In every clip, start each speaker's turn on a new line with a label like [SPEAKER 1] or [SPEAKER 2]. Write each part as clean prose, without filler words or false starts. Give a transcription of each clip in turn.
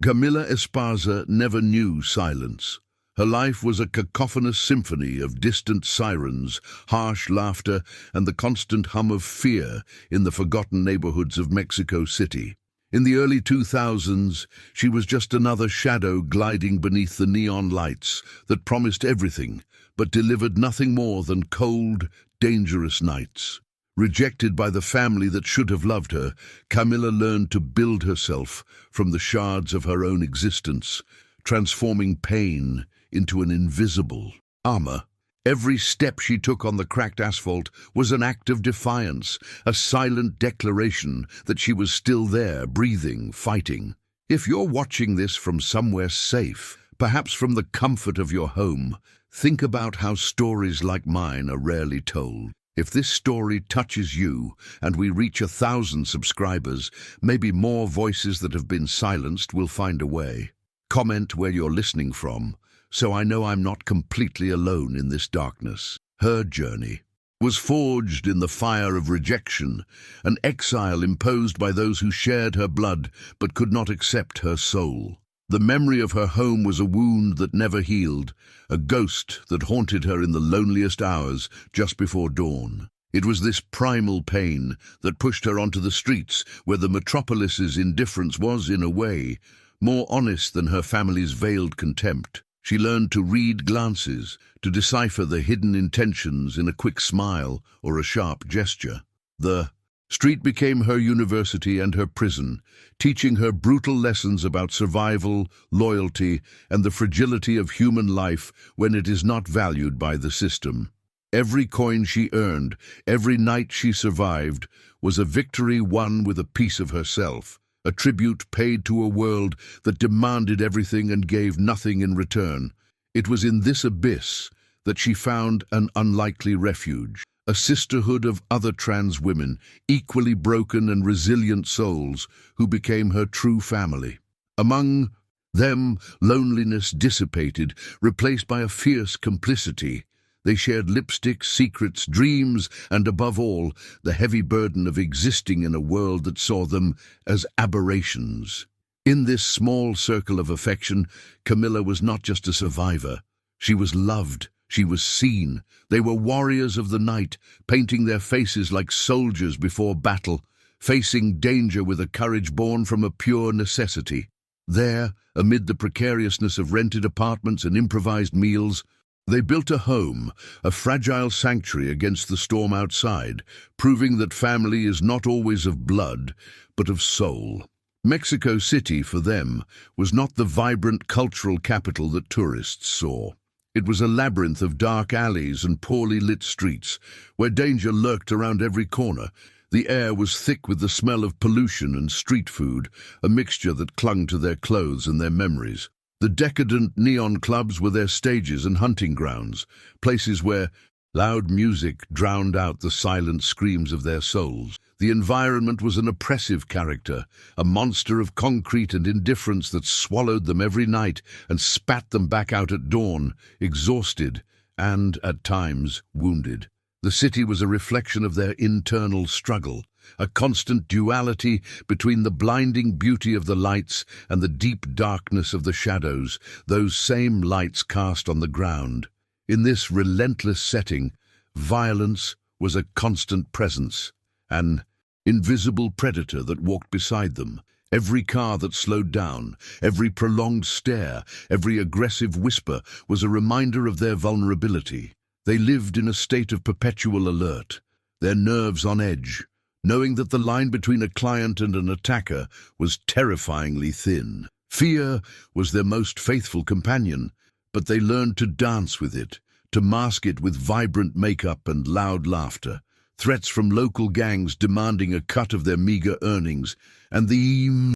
[SPEAKER 1] Camila Esparza never knew silence. Her life was a cacophonous symphony of distant sirens, harsh laughter, and the constant hum of fear in the forgotten neighborhoods of Mexico City. In the early 2000s, she was just another shadow gliding beneath the neon lights that promised everything, but delivered nothing more than cold, dangerous nights. Rejected by the family that should have loved her, Camila learned to build herself from the shards of her own existence, transforming pain into an invisible armor. Every step she took on the cracked asphalt was an act of defiance, a silent declaration that she was still there, breathing, fighting. If you're watching this from somewhere safe, perhaps from the comfort of your home, think about how stories like mine are rarely told. If this story touches you and we reach 1,000 subscribers, maybe more voices that have been silenced will find a way. Comment where you're listening from, so I know I'm not completely alone in this darkness. Her journey was forged in the fire of rejection, an exile imposed by those who shared her blood but could not accept her soul. The memory of her home was a wound that never healed, a ghost that haunted her in the loneliest hours just before dawn. It was this primal pain that pushed her onto the streets, where the metropolis's indifference was, in a way, more honest than her family's veiled contempt. She learned to read glances, to decipher the hidden intentions in a quick smile or a sharp gesture. The street became her university and her prison, teaching her brutal lessons about survival, loyalty, and the fragility of human life when it is not valued by the system. Every coin she earned, every night she survived, was a victory won with a piece of herself, a tribute paid to a world that demanded everything and gave nothing in return. It was in this abyss that she found an unlikely refuge, a sisterhood of other trans women, equally broken and resilient souls, who became her true family. Among them, loneliness dissipated, replaced by a fierce complicity. They shared lipstick, secrets, dreams, and above all, the heavy burden of existing in a world that saw them as aberrations. In this small circle of affection, Camila was not just a survivor. She was loved. She was seen. They were warriors of the night, painting their faces like soldiers before battle, facing danger with a courage born from a pure necessity. There, amid the precariousness of rented apartments and improvised meals, they built a home, a fragile sanctuary against the storm outside, proving that family is not always of blood, but of soul. Mexico City, for them, was not the vibrant cultural capital that tourists saw. It was a labyrinth of dark alleys and poorly lit streets, where danger lurked around every corner. The air was thick with the smell of pollution and street food, a mixture that clung to their clothes and their memories. The decadent neon clubs were their stages and hunting grounds, places where loud music drowned out the silent screams of their souls. The environment was an oppressive character, a monster of concrete and indifference that swallowed them every night and spat them back out at dawn, exhausted and, at times, wounded. The city was a reflection of their internal struggle, a constant duality between the blinding beauty of the lights and the deep darkness of the shadows, those same lights cast on the ground. In this relentless setting, violence was a constant presence, an invisible predator that walked beside them. Every car that slowed down, every prolonged stare, every aggressive whisper was a reminder of their vulnerability. They lived in a state of perpetual alert, their nerves on edge, knowing that the line between a client and an attacker was terrifyingly thin. Fear was their most faithful companion, but they learned to dance with it, to mask it with vibrant makeup and loud laughter. Threats from local gangs demanding a cut of their meager earnings, and the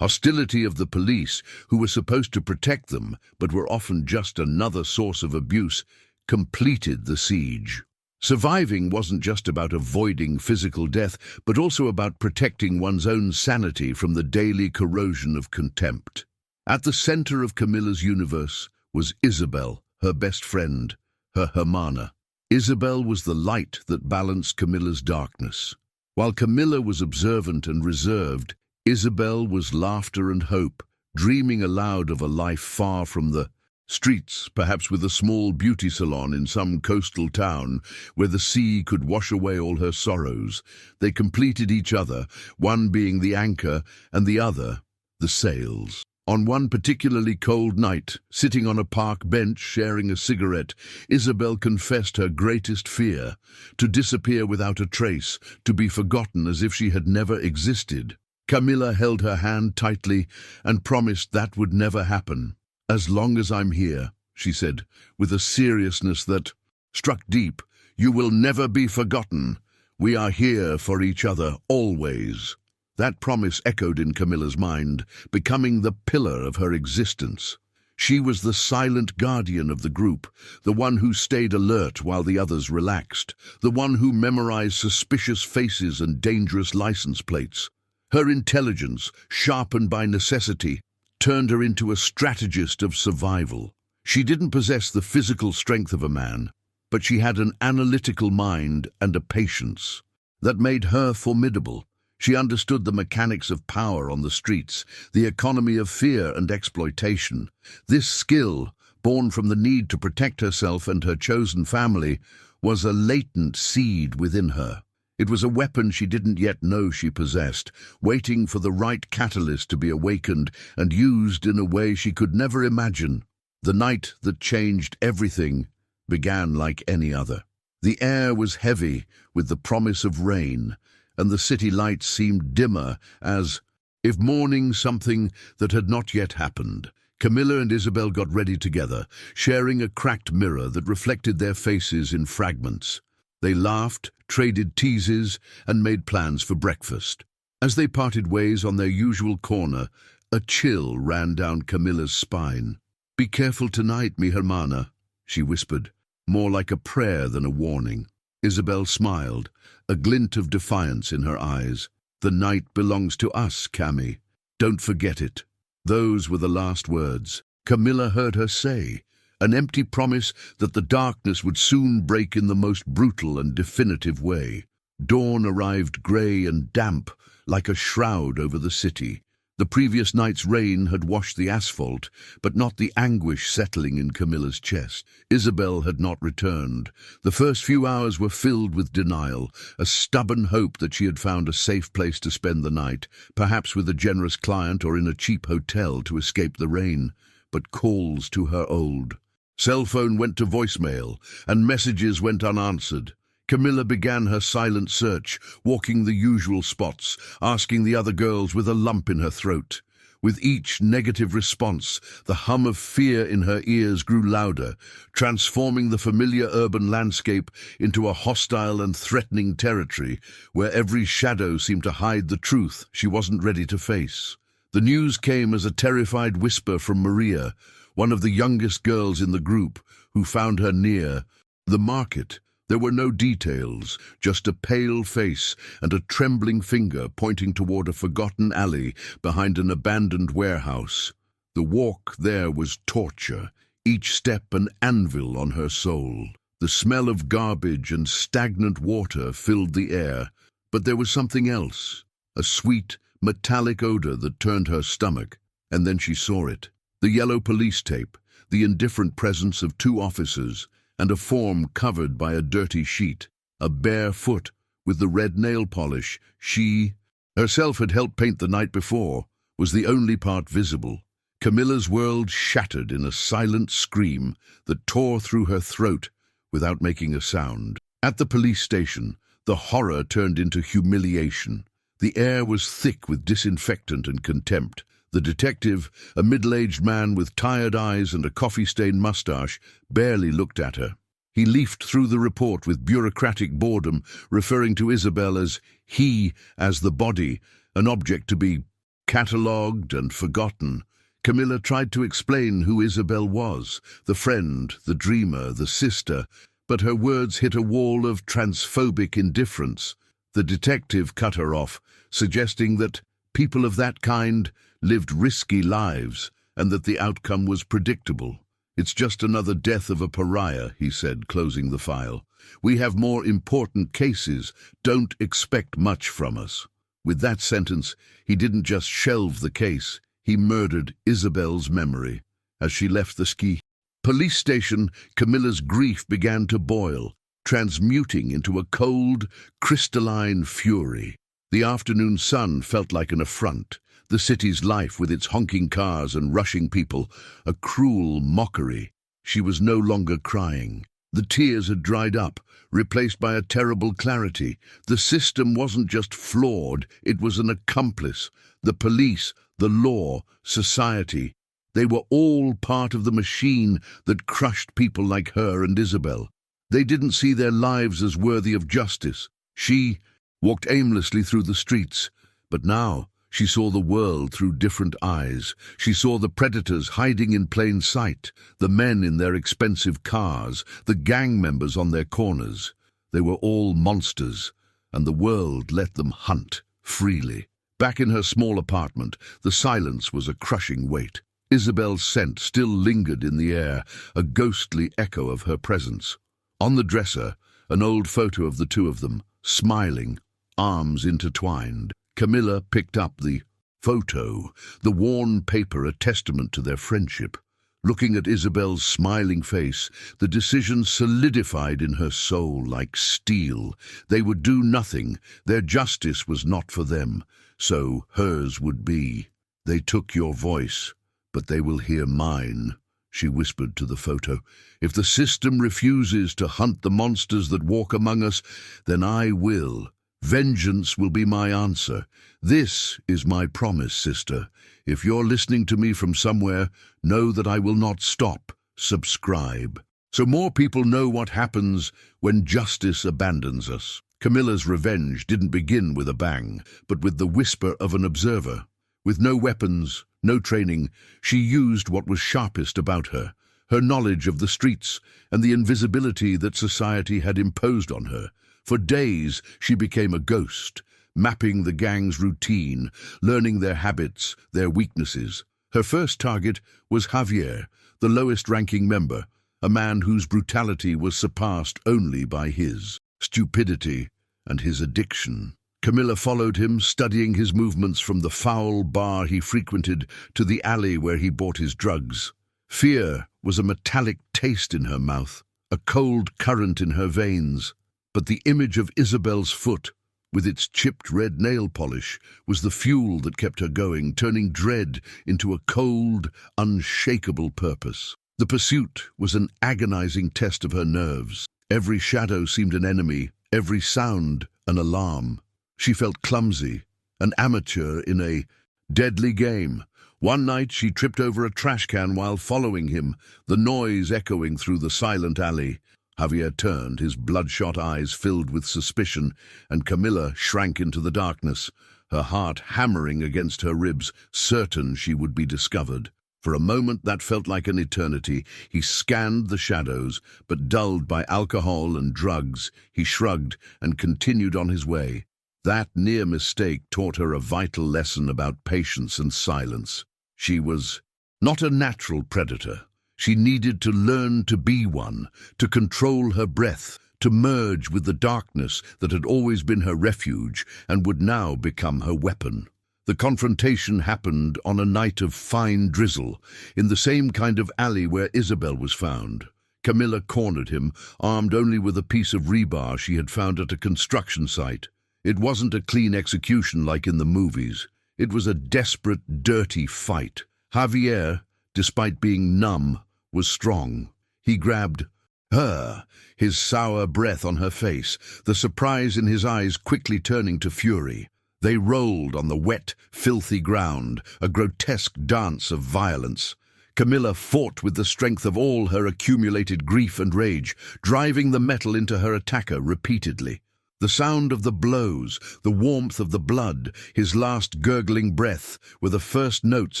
[SPEAKER 1] hostility of the police, who were supposed to protect them, but were often just another source of abuse, completed the siege. Surviving wasn't just about avoiding physical death, but also about protecting one's own sanity from the daily corrosion of contempt. At the center of Camila's universe was Isabel, her best friend, her hermana. Isabel was the light that balanced Camila's darkness. While Camila was observant and reserved, Isabel was laughter and hope, dreaming aloud of a life far from the streets, perhaps with a small beauty salon in some coastal town where the sea could wash away all her sorrows. They completed each other, one being the anchor and the other the sails. On one particularly cold night, sitting on a park bench sharing a cigarette, Isabel confessed her greatest fear: to disappear without a trace, to be forgotten as if she had never existed. Camila held her hand tightly and promised that would never happen. "As long as I'm here," she said, with a seriousness that struck deep, "you will never be forgotten. We are here for each other, always." That promise echoed in Camilla's mind, becoming the pillar of her existence. She was the silent guardian of the group, the one who stayed alert while the others relaxed, the one who memorized suspicious faces and dangerous license plates. Her intelligence, sharpened by necessity, turned her into a strategist of survival. She didn't possess the physical strength of a man, but she had an analytical mind and a patience that made her formidable. She understood the mechanics of power on the streets, the economy of fear and exploitation. This skill, born from the need to protect herself and her chosen family, was a latent seed within her. It was a weapon she didn't yet know she possessed, waiting for the right catalyst to be awakened and used in a way she could never imagine. The night that changed everything began like any other. The air was heavy with the promise of rain, and the city lights seemed dimmer as if mourning something that had not yet happened. Camilla and Isabel got ready together, sharing a cracked mirror that reflected their faces in fragments. They laughed, traded teases, and made plans for breakfast. As they parted ways on their usual corner, a chill ran down Camilla's spine. "Be careful tonight, mi hermana," she whispered, more like a prayer than a warning. Isabel smiled, a glint of defiance in her eyes. "The night belongs to us, Cammy. Don't forget it." Those were the last words Camilla heard her say, an empty promise that the darkness would soon break in the most brutal and definitive way. Dawn arrived grey and damp, like a shroud over the city. The previous night's rain had washed the asphalt, but not the anguish settling in Camilla's chest. Isabel had not returned. The first few hours were filled with denial, a stubborn hope that she had found a safe place to spend the night, perhaps with a generous client or in a cheap hotel to escape the rain. But calls to her old cell phone went to voicemail, and messages went unanswered. Camilla began her silent search, walking the usual spots, asking the other girls with a lump in her throat. With each negative response, the hum of fear in her ears grew louder, transforming the familiar urban landscape into a hostile and threatening territory where every shadow seemed to hide the truth she wasn't ready to face. The news came as a terrified whisper from Maria, one of the youngest girls in the group, who found her near the market. There were no details, just a pale face and a trembling finger pointing toward a forgotten alley behind an abandoned warehouse. The walk there was torture, each step an anvil on her soul. The smell of garbage and stagnant water filled the air, but there was something else, a sweet, metallic odor that turned her stomach, and then she saw it. The yellow police tape, the indifferent presence of two officers, and a form covered by a dirty sheet, a bare foot with the red nail polish she herself had helped paint the night before, was the only part visible. Camilla's world shattered in a silent scream that tore through her throat without making a sound. At the police station, the horror turned into humiliation. The air was thick with disinfectant and contempt. The detective, a middle-aged man with tired eyes and a coffee-stained mustache, barely looked at her. He leafed through the report with bureaucratic boredom, referring to Isabel as he, as the body, an object to be catalogued and forgotten. Camilla tried to explain who Isabel was, the friend, the dreamer, the sister, but her words hit a wall of transphobic indifference. The detective cut her off, suggesting that people of that kind lived risky lives, and that the outcome was predictable. "It's just another death of a pariah," he said, closing the file. "We have more important cases. Don't expect much from us." With that sentence, he didn't just shelve the case, he murdered Isabel's memory as she left the ski police station. Camilla's grief began to boil, transmuting into a cold, crystalline fury. The afternoon sun felt like an affront, the city's life with its honking cars and rushing people, a cruel mockery. She was no longer crying. The tears had dried up, replaced by a terrible clarity. The system wasn't just flawed, it was an accomplice. The police, the law, society, they were all part of the machine that crushed people like her and Isabel. They didn't see their lives as worthy of justice. She walked aimlessly through the streets, but now she saw the world through different eyes. She saw the predators hiding in plain sight, the men in their expensive cars, the gang members on their corners. They were all monsters, and the world let them hunt freely. Back in her small apartment, the silence was a crushing weight. Isabel's scent still lingered in the air, a ghostly echo of her presence. On the dresser, an old photo of the two of them, smiling, arms intertwined. Camila picked up the photo, the worn paper a testament to their friendship. Looking at Isabel's smiling face, the decision solidified in her soul like steel. They would do nothing. Their justice was not for them, so hers would be. They took your voice, but they will hear mine, she whispered to the photo. If the system refuses to hunt the monsters that walk among us, then I will. Vengeance will be my answer. This is my promise, sister. If you're listening to me from somewhere, know that I will not stop. Subscribe, so more people know what happens when justice abandons us. Camilla's revenge didn't begin with a bang, but with the whisper of an observer. With no weapons, no training, she used what was sharpest about her, her knowledge of the streets and the invisibility that society had imposed on her. For days, she became a ghost, mapping the gang's routine, learning their habits, their weaknesses. Her first target was Javier, the lowest-ranking member, a man whose brutality was surpassed only by his stupidity and his addiction. Camila followed him, studying his movements from the foul bar he frequented to the alley where he bought his drugs. Fear was a metallic taste in her mouth, a cold current in her veins. But the image of Isabel's foot, with its chipped red nail polish, was the fuel that kept her going, turning dread into a cold, unshakable purpose. The pursuit was an agonizing test of her nerves. Every shadow seemed an enemy, every sound an alarm. She felt clumsy, an amateur in a deadly game. One night she tripped over a trash can while following him, the noise echoing through the silent alley. Javier turned, his bloodshot eyes filled with suspicion, and Camila shrank into the darkness, her heart hammering against her ribs, certain she would be discovered. For a moment that felt like an eternity. He scanned the shadows, but dulled by alcohol and drugs, he shrugged and continued on his way. That near mistake taught her a vital lesson about patience and silence. She was not a natural predator. She needed to learn to be one, to control her breath, to merge with the darkness that had always been her refuge and would now become her weapon. The confrontation happened on a night of fine drizzle, in the same kind of alley where Isabel was found. Camila cornered him, armed only with a piece of rebar she had found at a construction site. It wasn't a clean execution like in the movies. It was a desperate, dirty fight. Javier, despite being numb, was strong. He grabbed her, his sour breath on her face, the surprise in his eyes quickly turning to fury. They rolled on the wet, filthy ground, a grotesque dance of violence. Camila fought with the strength of all her accumulated grief and rage, driving the metal into her attacker repeatedly. The sound of the blows, the warmth of the blood, his last gurgling breath were the first notes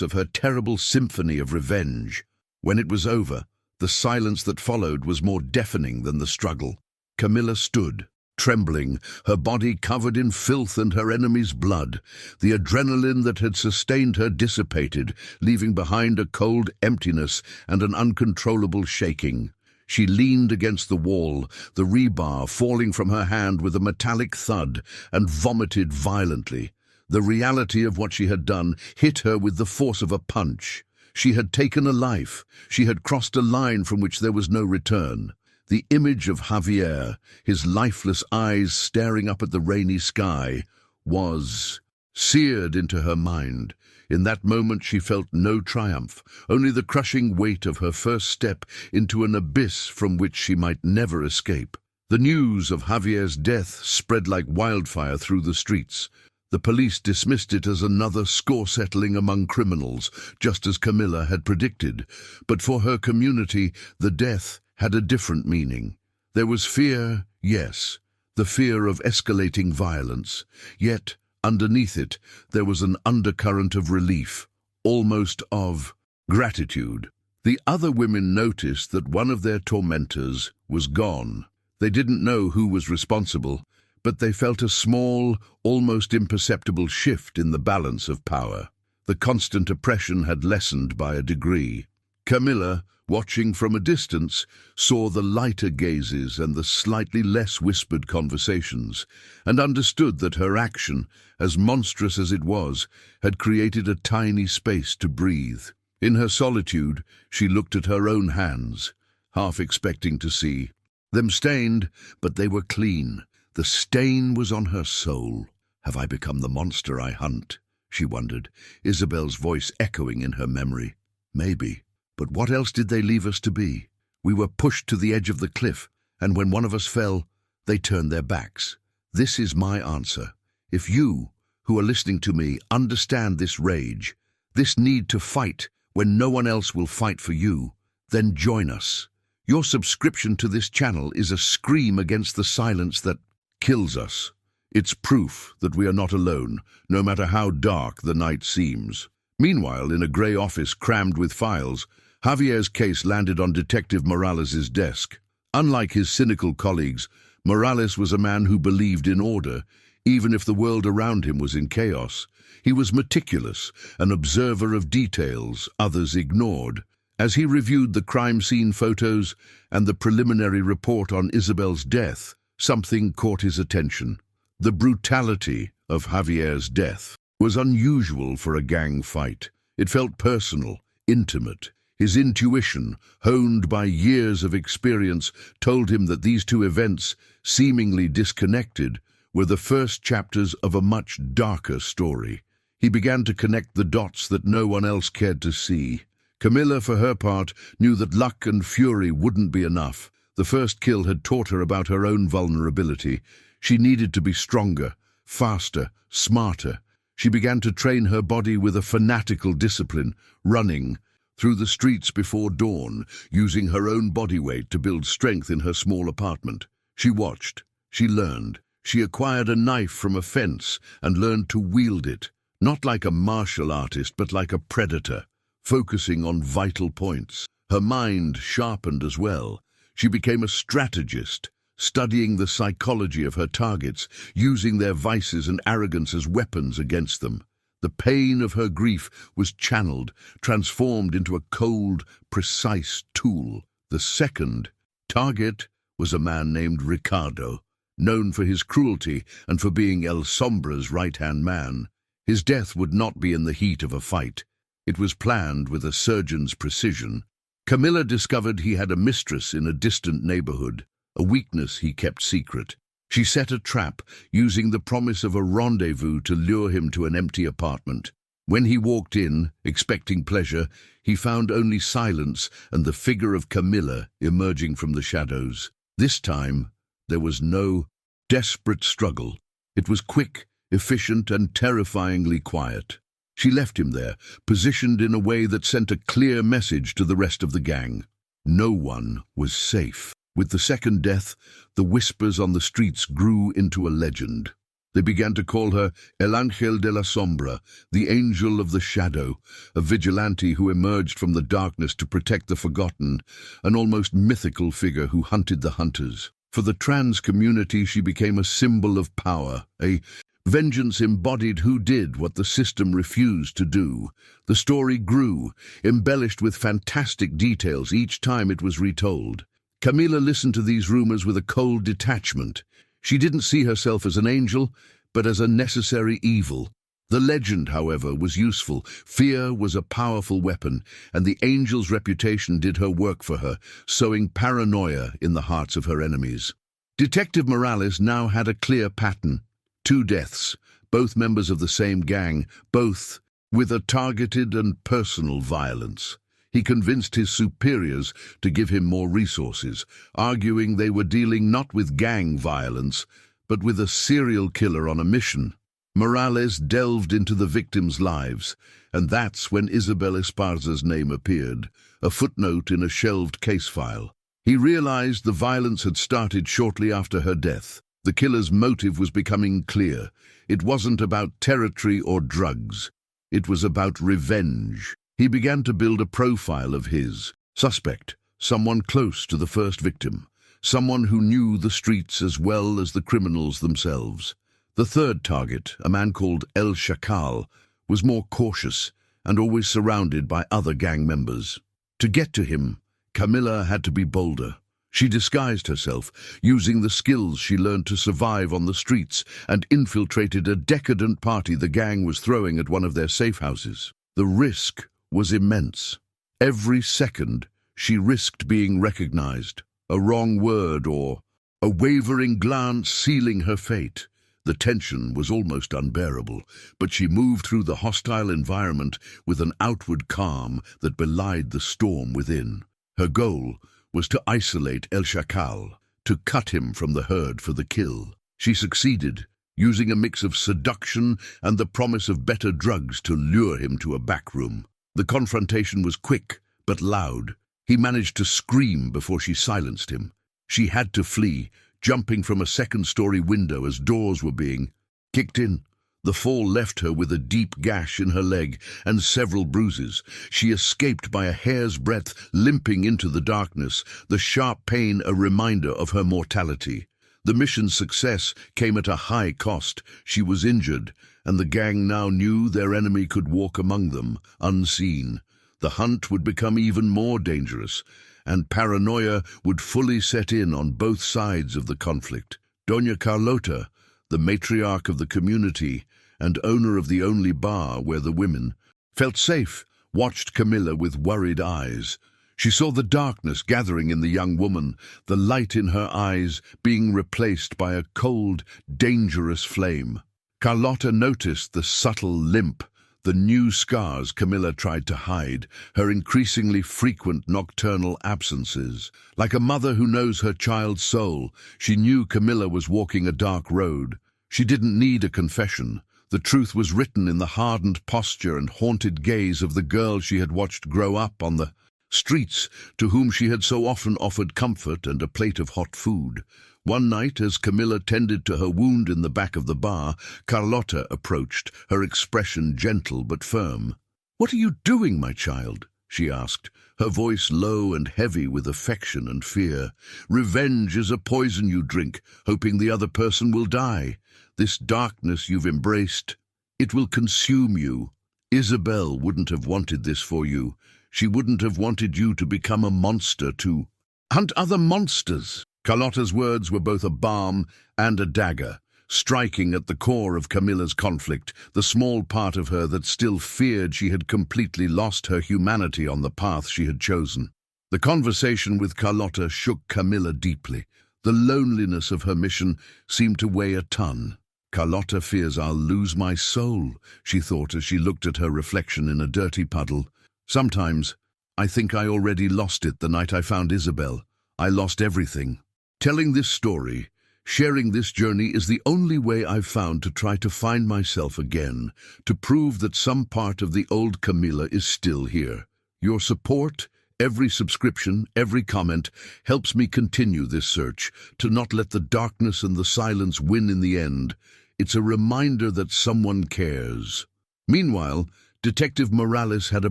[SPEAKER 1] of her terrible symphony of revenge. When it was over, the silence that followed was more deafening than the struggle. Camila stood, trembling, her body covered in filth and her enemy's blood. The adrenaline that had sustained her dissipated, leaving behind a cold emptiness and an uncontrollable shaking. She leaned against the wall, the rebar falling from her hand with a metallic thud, and vomited violently. The reality of what she had done hit her with the force of a punch. She had taken a life. She had crossed a line from which there was no return. The image of Javier, his lifeless eyes staring up at the rainy sky, was seared into her mind. In that moment she felt no triumph, only the crushing weight of her first step into an abyss from which she might never escape. The news of Javier's death spread like wildfire through the streets. The police dismissed it as another score settling among criminals, just as Camila had predicted. But for her community, the death had a different meaning. There was fear, yes, the fear of escalating violence. Yet, underneath it, there was an undercurrent of relief, almost of gratitude. The other women noticed that one of their tormentors was gone. They didn't know who was responsible, but they felt a small, almost imperceptible shift in the balance of power. The constant oppression had lessened by a degree. Camila, watching from a distance, saw the lighter gazes and the slightly less whispered conversations, and understood that her action, as monstrous as it was, had created a tiny space to breathe. In her solitude, she looked at her own hands, half expecting to see them stained, but they were clean. The stain was on her soul. "Have I become the monster I hunt?" she wondered, Isabel's voice echoing in her memory. Maybe. But what else did they leave us to be? We were pushed to the edge of the cliff, and when one of us fell, they turned their backs. This is my answer. If you, who are listening to me, understand this rage, this need to fight when no one else will fight for you, then join us. Your subscription to this channel is a scream against the silence that kills us. It's proof that we are not alone, no matter how dark the night seems. Meanwhile, in a grey office crammed with files, Javier's case landed on Detective Morales' desk. Unlike his cynical colleagues, Morales was a man who believed in order, even if the world around him was in chaos. He was meticulous, an observer of details others ignored. As he reviewed the crime scene photos and the preliminary report on Isabel's death, something caught his attention. The brutality of Javier's death was unusual for a gang fight. It felt personal, intimate. His intuition, honed by years of experience, told him that these two events, seemingly disconnected, were the first chapters of a much darker story. He began to connect the dots that no one else cared to see. Camila, for her part, knew that luck and fury wouldn't be enough. The first kill had taught her about her own vulnerability. She needed to be stronger, faster, smarter. She began to train her body with a fanatical discipline, running through the streets before dawn, using her own body weight to build strength in her small apartment. She watched, she learned, she acquired a knife from a fence and learned to wield it, not like a martial artist but like a predator, focusing on vital points. Her mind sharpened as well. She became a strategist, studying the psychology of her targets, using their vices and arrogance as weapons against them. The pain of her grief was channeled, transformed into a cold, precise tool. The second target was a man named Ricardo, known for his cruelty and for being El Sombra's right-hand man. His death would not be in the heat of a fight. It was planned with a surgeon's precision. Camila discovered he had a mistress in a distant neighborhood, a weakness he kept secret. She set a trap, using the promise of a rendezvous to lure him to an empty apartment. When he walked in, expecting pleasure, he found only silence and the figure of Camila emerging from the shadows. This time, there was no desperate struggle. It was quick, efficient, and terrifyingly quiet. She left him there, positioned in a way that sent a clear message to the rest of the gang. No one was safe. With the second death, the whispers on the streets grew into a legend. They began to call her El Ángel de la Sombra, the angel of the shadow, a vigilante who emerged from the darkness to protect the forgotten, an almost mythical figure who hunted the hunters. For the trans community, she became a symbol of power, a vengeance embodied who did what the system refused to do. The story grew, embellished with fantastic details each time it was retold. Camila listened to these rumors with a cold detachment. She didn't see herself as an angel, but as a necessary evil. The legend, however, was useful. Fear was a powerful weapon, and the angel's reputation did her work for her, sowing paranoia in the hearts of her enemies. Detective Morales now had a clear pattern. 2 deaths, both members of the same gang, both with a targeted and personal violence. He convinced his superiors to give him more resources, arguing they were dealing not with gang violence, but with a serial killer on a mission. Morales delved into the victims' lives, and that's when Isabel Esparza's name appeared, a footnote in a shelved case file. He realized the violence had started shortly after her death. The killer's motive was becoming clear. It wasn't about territory or drugs. It was about revenge. He began to build a profile of his suspect, someone close to the first victim, someone who knew the streets as well as the criminals themselves. The third target, a man called El Chacal, was more cautious and always surrounded by other gang members. To get to him, Camila had to be bolder. She disguised herself, using the skills she learned to survive on the streets, and infiltrated a decadent party the gang was throwing at one of their safe houses. The risk was immense. Every second, she risked being recognized, a wrong word or a wavering glance sealing her fate. The tension was almost unbearable, but she moved through the hostile environment with an outward calm that belied the storm within. Her goal was to isolate El Chacal, to cut him from the herd for the kill. She succeeded, using a mix of seduction and the promise of better drugs to lure him to a back room. The confrontation was quick, but loud. He managed to scream before she silenced him. She had to flee, jumping from a second-story window as doors were being kicked in. The fall left her with a deep gash in her leg and several bruises. She escaped by a hair's breadth, limping into the darkness, the sharp pain a reminder of her mortality. The mission's success came at a high cost. She was injured, and the gang now knew their enemy could walk among them, unseen. The hunt would become even more dangerous, and paranoia would fully set in on both sides of the conflict. Doña Carlota, the matriarch of the community and owner of the only bar where the women felt safe, watched Camila with worried eyes. She saw the darkness gathering in the young woman, the light in her eyes being replaced by a cold, dangerous flame. Carlota noticed the subtle limp, the new scars Camila tried to hide, her increasingly frequent nocturnal absences. Like a mother who knows her child's soul, she knew Camila was walking a dark road. She didn't need a confession. The truth was written in the hardened posture and haunted gaze of the girl she had watched grow up on the streets, to whom she had so often offered comfort and a plate of hot food. One night, as Camila tended to her wound in the back of the bar, Carlota approached, her expression gentle but firm. "What are you doing, my child?" she asked, her voice low and heavy with affection and fear. "Revenge is a poison you drink, hoping the other person will die. This darkness you've embraced, it will consume you. Isabel wouldn't have wanted this for you. She wouldn't have wanted you to become a monster, to hunt other monsters." Carlota's words were both a balm and a dagger, striking at the core of Camila's conflict, the small part of her that still feared she had completely lost her humanity on the path she had chosen. The conversation with Carlota shook Camila deeply. The loneliness of her mission seemed to weigh a ton. "Carlota fears I'll lose my soul," she thought as she looked at her reflection in a dirty puddle. "Sometimes I think I already lost it the night I found Isabel. I lost everything." Telling this story, sharing this journey is the only way I've found to try to find myself again, to prove that some part of the old Camila is still here. Your support, every subscription, every comment, helps me continue this search, to not let the darkness and the silence win in the end. It's a reminder that someone cares. Meanwhile, Detective Morales had a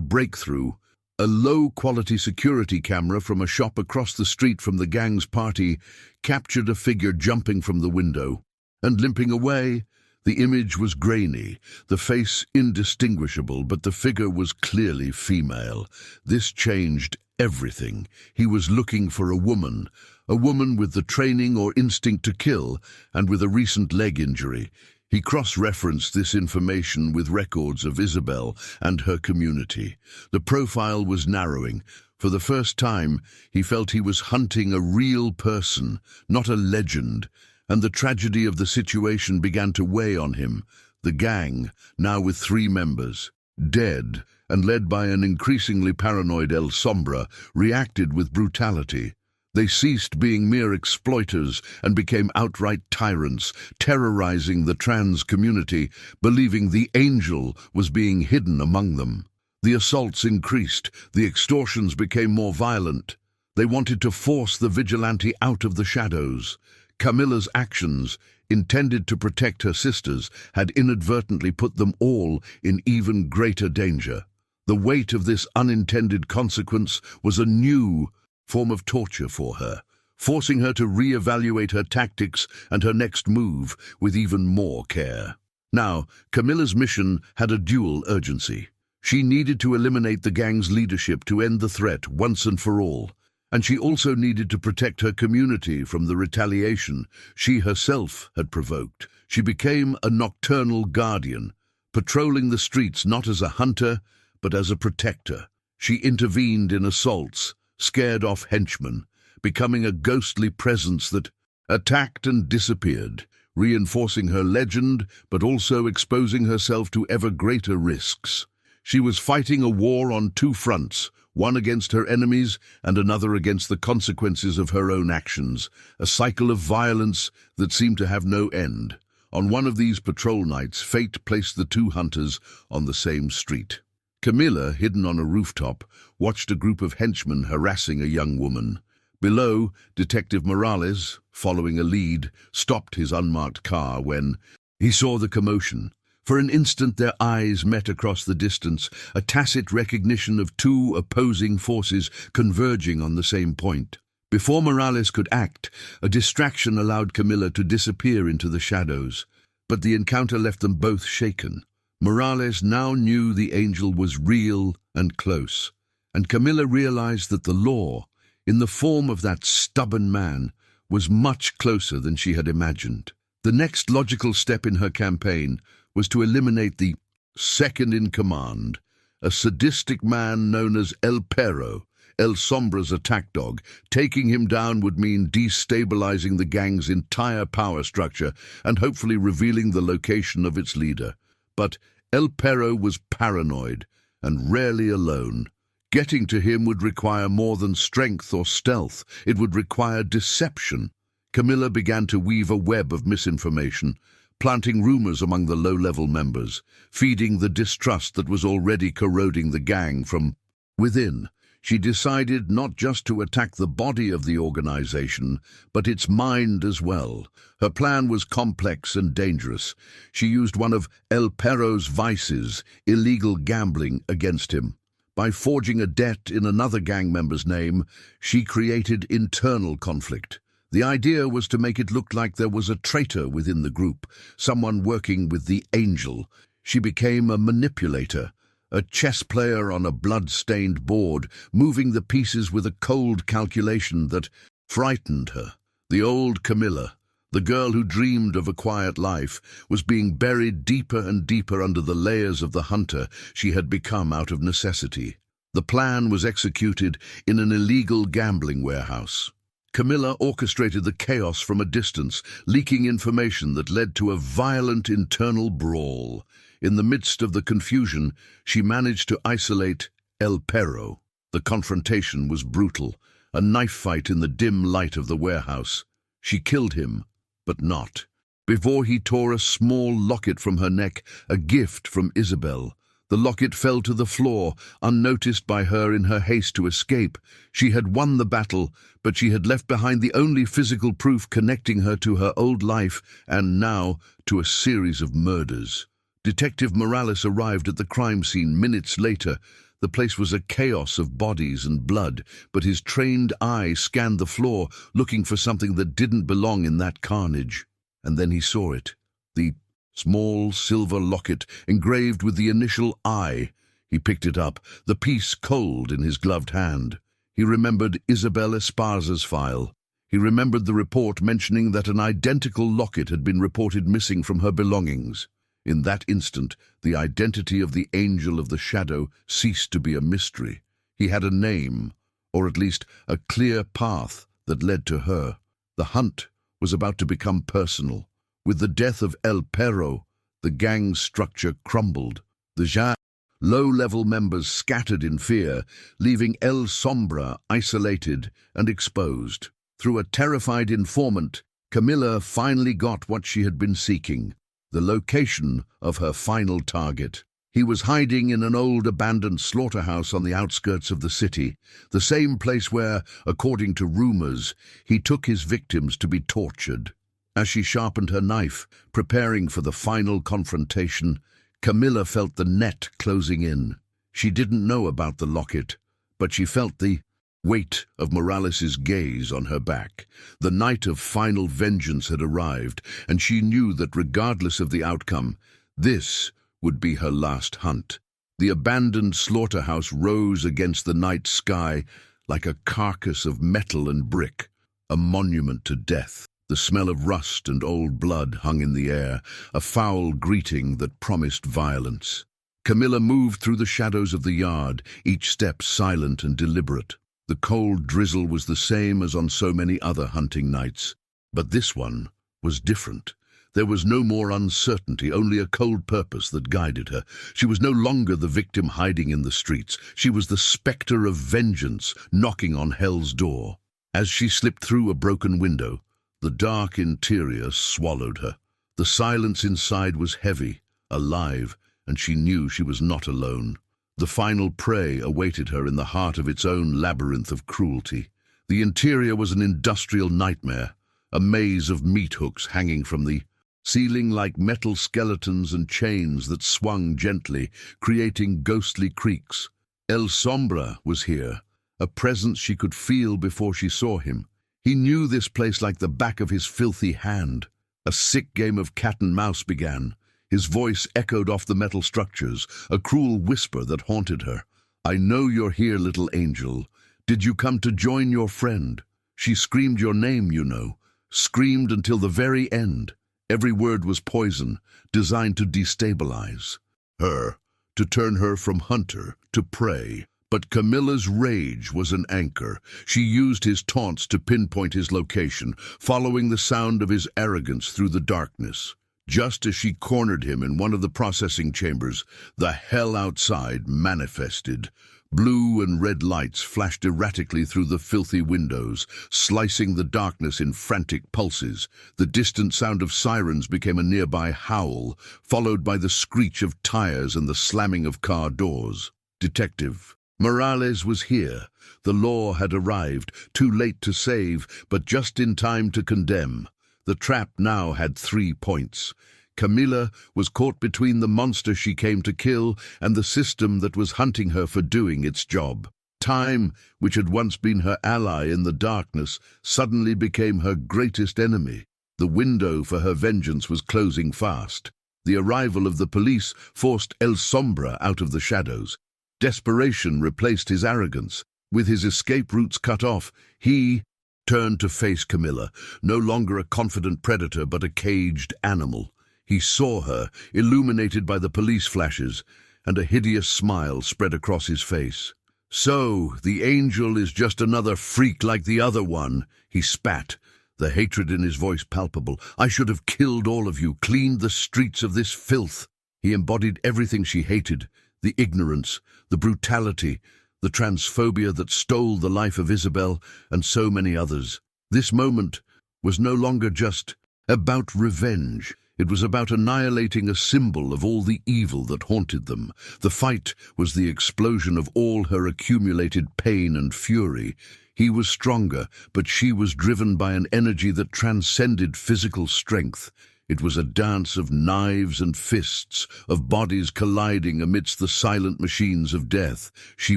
[SPEAKER 1] breakthrough. A low-quality security camera from a shop across the street from the gang's party captured a figure jumping from the window. And limping away, the image was grainy, the face indistinguishable, but the figure was clearly female. This changed everything. He was looking for a woman with the training or instinct to kill, and with a recent leg injury. He cross-referenced this information with records of Isabel and her community. The profile was narrowing. For the first time, he felt he was hunting a real person, not a legend, and the tragedy of the situation began to weigh on him. The gang, now with 3 members, dead and led by an increasingly paranoid El Sombra, reacted with brutality. They ceased being mere exploiters and became outright tyrants, terrorizing the trans community, believing the angel was being hidden among them. The assaults increased, the extortions became more violent. They wanted to force the vigilante out of the shadows. Camila's actions, intended to protect her sisters, had inadvertently put them all in even greater danger. The weight of this unintended consequence was a new form of torture for her, forcing her to re-evaluate her tactics and her next move with even more care. Now, Camila's mission had a dual urgency. She needed to eliminate the gang's leadership to end the threat once and for all, and she also needed to protect her community from the retaliation she herself had provoked. She became a nocturnal guardian, patrolling the streets not as a hunter, but as a protector. She intervened in assaults, scared off henchmen, becoming a ghostly presence that attacked and disappeared, reinforcing her legend but also exposing herself to ever greater risks. She was fighting a war on 2 fronts, one against her enemies and another against the consequences of her own actions, a cycle of violence that seemed to have no end. On one of these patrol nights, fate placed the 2 hunters on the same street. Camila, hidden on a rooftop, watched a group of henchmen harassing a young woman. Below, Detective Morales, following a lead, stopped his unmarked car when he saw the commotion. For an instant their eyes met across the distance, a tacit recognition of 2 opposing forces converging on the same point. Before Morales could act, a distraction allowed Camila to disappear into the shadows, but the encounter left them both shaken. Morales now knew the angel was real and close, and Camila realized that the law, in the form of that stubborn man, was much closer than she had imagined. The next logical step in her campaign was to eliminate the second-in-command, a sadistic man known as El Perro, El Sombra's attack dog. Taking him down would mean destabilizing the gang's entire power structure and hopefully revealing the location of its leader. But El Perro was paranoid and rarely alone. Getting to him would require more than strength or stealth. It would require deception. Camila began to weave a web of misinformation, planting rumors among the low-level members, feeding the distrust that was already corroding the gang from within. She decided not just to attack the body of the organization, but its mind as well. Her plan was complex and dangerous. She used one of El Perro's vices, illegal gambling, against him. By forging a debt in another gang member's name, she created internal conflict. The idea was to make it look like there was a traitor within the group, someone working with the angel. She became a manipulator, a chess player on a blood-stained board, moving the pieces with a cold calculation that frightened her. The old Camila, the girl who dreamed of a quiet life, was being buried deeper and deeper under the layers of the hunter she had become out of necessity. The plan was executed in an illegal gambling warehouse. Camila orchestrated the chaos from a distance, leaking information that led to a violent internal brawl. In the midst of the confusion, she managed to isolate El Perro. The confrontation was brutal, a knife fight in the dim light of the warehouse. She killed him, but not. Before he tore a small locket from her neck, a gift from Isabel. The locket fell to the floor, unnoticed by her in her haste to escape. She had won the battle, but she had left behind the only physical proof connecting her to her old life and now to a series of murders. Detective Morales arrived at the crime scene minutes later. The place was a chaos of bodies and blood, but his trained eye scanned the floor, looking for something that didn't belong in that carnage. And then he saw it. The small silver locket engraved with the initial I. He picked it up, the piece cold in his gloved hand. He remembered Camila Esparza's file. He remembered the report mentioning that an identical locket had been reported missing from her belongings. In that instant, the identity of the Angel of the Shadow ceased to be a mystery. He had a name, or at least a clear path that led to her. The hunt was about to become personal. With the death of El Perro, the gang structure crumbled. The low-level members scattered in fear, leaving El Sombra isolated and exposed. Through a terrified informant, Camila finally got what she had been seeking, the location of her final target. He was hiding in an old abandoned slaughterhouse on the outskirts of the city, the same place where, according to rumors, he took his victims to be tortured. As she sharpened her knife, preparing for the final confrontation, Camila felt the net closing in. She didn't know about the locket, but she felt the weight of Morales's gaze on her back. The night of final vengeance had arrived, and she knew that regardless of the outcome, this would be her last hunt. The abandoned slaughterhouse rose against the night sky like a carcass of metal and brick, a monument to death. The smell of rust and old blood hung in the air, a foul greeting that promised violence. Camila moved through the shadows of the yard, each step silent and deliberate. The cold drizzle was the same as on so many other hunting nights, but this one was different. There was no more uncertainty, only a cold purpose that guided her. She was no longer the victim hiding in the streets. She was the specter of vengeance knocking on hell's door. As she slipped through a broken window, the dark interior swallowed her. The silence inside was heavy, alive, and she knew she was not alone. The final prey awaited her in the heart of its own labyrinth of cruelty. The interior was an industrial nightmare, a maze of meat hooks hanging from the ceiling like metal skeletons and chains that swung gently, creating ghostly creaks. El Sombra was here, a presence she could feel before she saw him. He knew this place like the back of his filthy hand. A sick game of cat and mouse began. His voice echoed off the metal structures, a cruel whisper that haunted her. "I know you're here, little angel. Did you come to join your friend? She screamed your name, you know. Screamed until the very end. Every word was poison, designed to destabilize her, to turn her from hunter to prey." But Camila's rage was an anchor. She used his taunts to pinpoint his location, following the sound of his arrogance through the darkness. Just as she cornered him in one of the processing chambers, the hell outside manifested. Blue and red lights flashed erratically through the filthy windows, slicing the darkness in frantic pulses. The distant sound of sirens became a nearby howl, followed by the screech of tires and the slamming of car doors. Detective Morales was here. The law had arrived, too late to save, but just in time to condemn. The trap now had 3 points. Camila was caught between the monster she came to kill and the system that was hunting her for doing its job. Time, which had once been her ally in the darkness, suddenly became her greatest enemy. The window for her vengeance was closing fast. The arrival of the police forced El Sombra out of the shadows. Desperation replaced his arrogance. With his escape routes cut off, he turned to face Camila, no longer a confident predator but a caged animal. He saw her, illuminated by the police flashes, and a hideous smile spread across his face. "So, the angel is just another freak like the other one," he spat, the hatred in his voice palpable. "I should have killed all of you, cleaned the streets of this filth." He embodied everything she hated, the ignorance, the brutality, the transphobia that stole the life of Isabel and so many others. This moment was no longer just about revenge. It was about annihilating a symbol of all the evil that haunted them. The fight was the explosion of all her accumulated pain and fury. He was stronger, but she was driven by an energy that transcended physical strength. It was a dance of knives and fists, of bodies colliding amidst the silent machines of death. She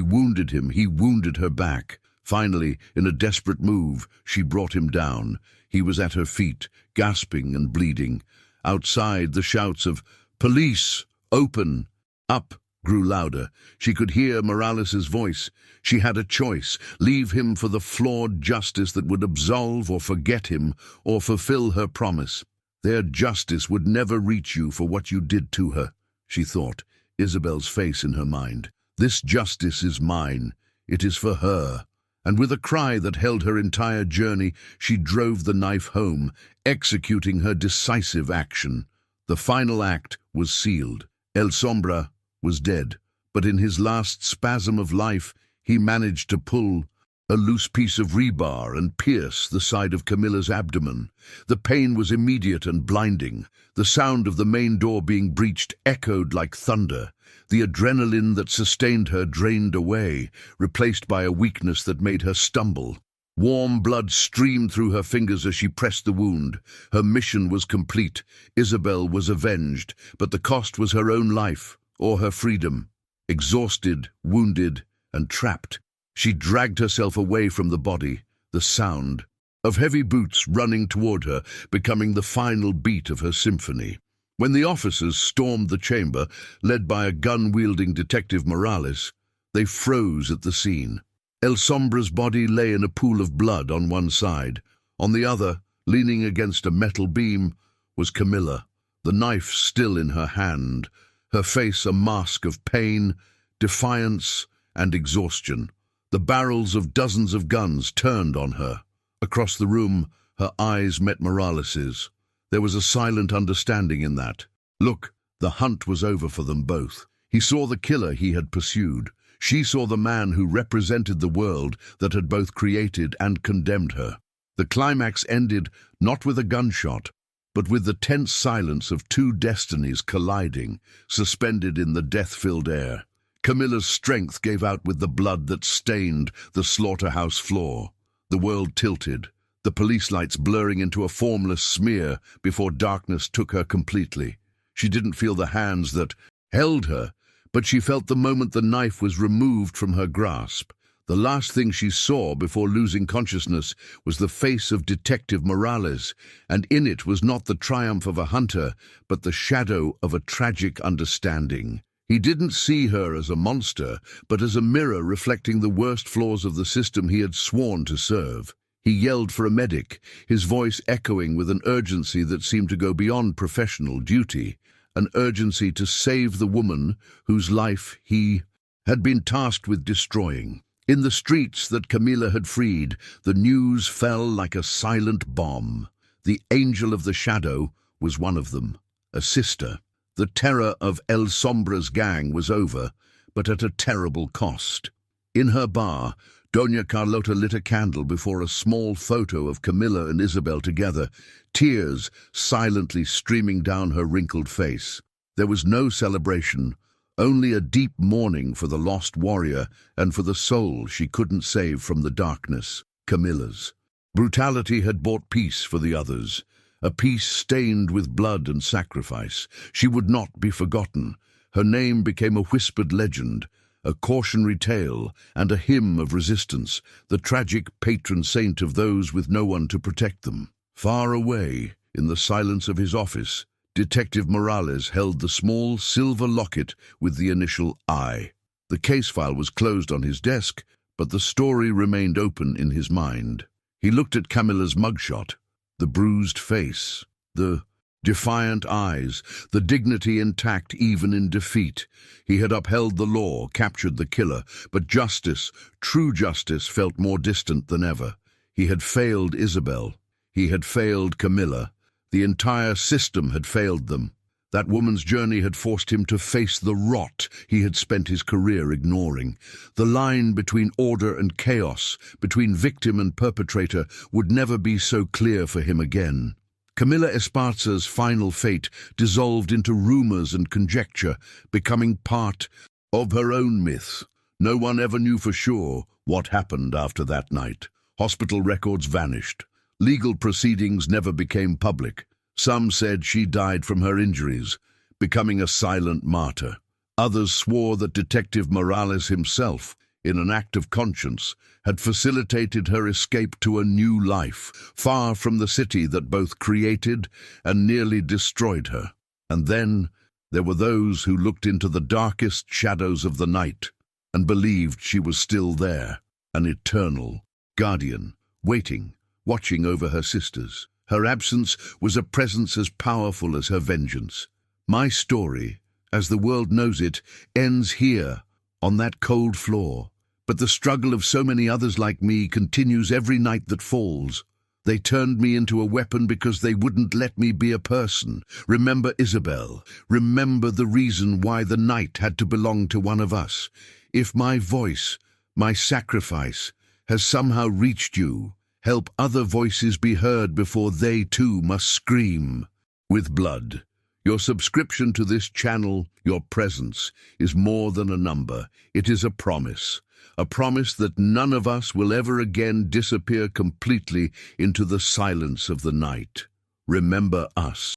[SPEAKER 1] wounded him, he wounded her back. Finally, in a desperate move, she brought him down. He was at her feet, gasping and bleeding. Outside, the shouts of "Police! Open! Up!" grew louder. She could hear Morales's voice. She had a choice: leave him for the flawed justice that would absolve or forget him, or fulfill her promise. Their justice would never reach you for what you did to her, she thought, Isabel's face in her mind. This justice is mine. It is for her. And with a cry that held her entire journey, she drove the knife home, executing her decisive action. The final act was sealed. El Sombra was dead, but in his last spasm of life, he managed to pull a loose piece of rebar and pierce the side of Camila's abdomen. The pain was immediate and blinding. The sound of the main door being breached echoed like thunder. The adrenaline that sustained her drained away, replaced by a weakness that made her stumble. Warm blood streamed through her fingers as she pressed the wound. Her mission was complete. Isabel was avenged, but the cost was her own life, or her freedom. Exhausted, wounded, and trapped, she dragged herself away from the body, the sound of heavy boots running toward her becoming the final beat of her symphony. When the officers stormed the chamber, led by a gun-wielding Detective Morales, they froze at the scene. El Sombra's body lay in a pool of blood on one side. On the other, leaning against a metal beam, was Camila, the knife still in her hand, her face a mask of pain, defiance, and exhaustion. The barrels of dozens of guns turned on her. Across the room, her eyes met Morales's. There was a silent understanding in that. Look, the hunt was over for them both. He saw the killer he had pursued. She saw the man who represented the world that had both created and condemned her. The climax ended not with a gunshot, but with the tense silence of two destinies colliding, suspended in the death-filled air. Camila's strength gave out with the blood that stained the slaughterhouse floor. The world tilted, the police lights blurring into a formless smear before darkness took her completely. She didn't feel the hands that held her, but she felt the moment the knife was removed from her grasp. The last thing she saw before losing consciousness was the face of Detective Morales, and in it was not the triumph of a hunter, but the shadow of a tragic understanding. He didn't see her as a monster, but as a mirror reflecting the worst flaws of the system he had sworn to serve. He yelled for a medic, his voice echoing with an urgency that seemed to go beyond professional duty, an urgency to save the woman whose life he had been tasked with destroying. In the streets that Camila had freed, the news fell like a silent bomb. The Angel of the Shadow was one of them, a sister. The terror of El Sombra's gang was over, but at a terrible cost. In her bar, Doña Carlota lit a candle before a small photo of Camila and Isabel together, tears silently streaming down her wrinkled face. There was no celebration, only a deep mourning for the lost warrior and for the soul she couldn't save from the darkness, Camila's. Brutality had bought peace for the others, a peace stained with blood and sacrifice. She would not be forgotten. Her name became a whispered legend, a cautionary tale, and a hymn of resistance, the tragic patron saint of those with no one to protect them. Far away, in the silence of his office, Detective Morales held the small silver locket with the initial I. The case file was closed on his desk, but the story remained open in his mind. He looked at Camila's mugshot, the bruised face, the defiant eyes, the dignity intact even in defeat. He had upheld the law, captured the killer, but justice, true justice, felt more distant than ever. He had failed Isabel. He had failed Camila. The entire system had failed them. That woman's journey had forced him to face the rot he had spent his career ignoring. The line between order and chaos, between victim and perpetrator, would never be so clear for him again. Camila Esparza's final fate dissolved into rumors and conjecture, becoming part of her own myth. No one ever knew for sure what happened after that night. Hospital records vanished. Legal proceedings never became public. Some said she died from her injuries, becoming a silent martyr. Others swore that Detective Morales himself, in an act of conscience, had facilitated her escape to a new life, far from the city that both created and nearly destroyed her. And then There were those who looked into the darkest shadows of the night and believed she was still there, an eternal guardian, waiting, watching over her sisters. Her absence was a presence as powerful as her vengeance. My story, as the world knows it, ends here, on that cold floor. But the struggle of so many others like me continues every night that falls. They turned me into a weapon because they wouldn't let me be a person. Remember Isabel. Remember the reason why the night had to belong to one of us. If my voice, my sacrifice, has somehow reached you, help other voices be heard before they too must scream. With blood. Your subscription to this channel, your presence, is more than a number. It is a promise. A promise that none of us will ever again disappear completely into the silence of the night. Remember us.